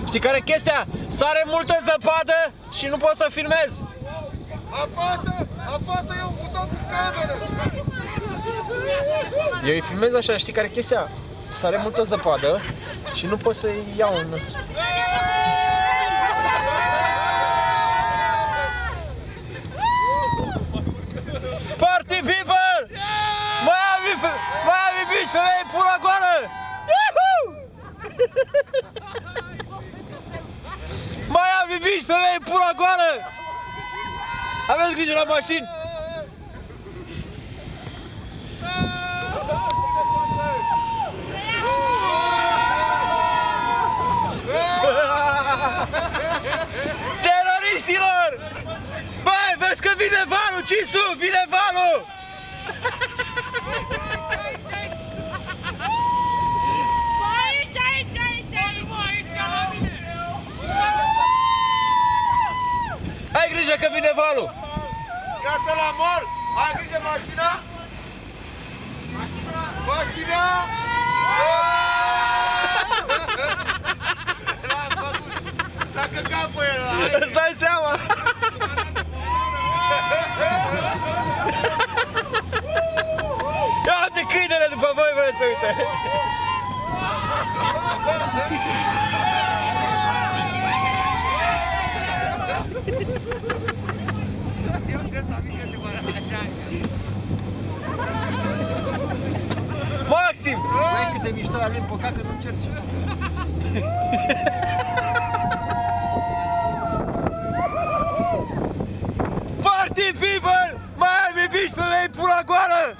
Știi care e chestia? Sare multă zăpadă și nu pot să filmez. Apasă eu un buton cu cameră. Eu îi filmez așa, știi care e chestia? Sare multă zăpadă și nu pot să-i iau în... Party people! Miami Beach, femei, pula goală! Miami Beach, femei, pula goală! Aveți grijă la mașini! Teroriștilor! Băi, vezi că vine valul, Cisu, vine valul! Ai grijă că vine valul! Gata la mall! Ai grijă mașina! Mașina! L-am făcut! S-a căcat pe el! Îți dai seama? Ia uite câinele după voi, bă, să uite! Maxim! Băi, cât de mișto avem, păcat că nu încerci. Party people! Miami Beach, femei, pula goală!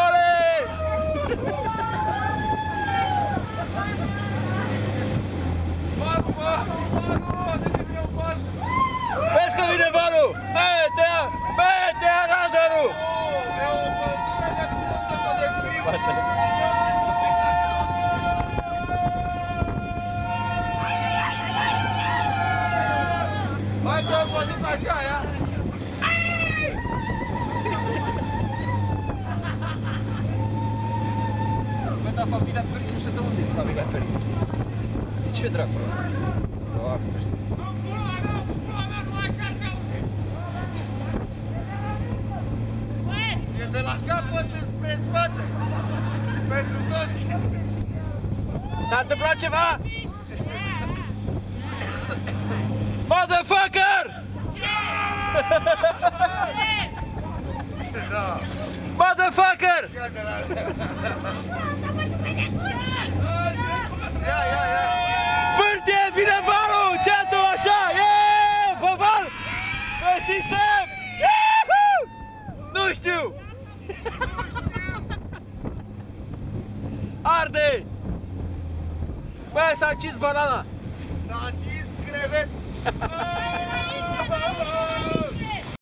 Ole! Vezi că vine valul! Mete, Randeru! Hai că mă duc așa, ia! Bă, dar familia Părin nu știu de unde e familia Părin. Ce dracu? Doamne, nu știu. E de la capăt spre spate! Pentru toți! S-a întâmplat ceva? Motherfucker! Da! Motherfucker! Ia! Pârtie, vine valul! Ceatu, așa! Eee! Pe val! Pe sistem! Iuhu! Nu știu! Arde! Băi, s-a încins banana! S-a încins crevet!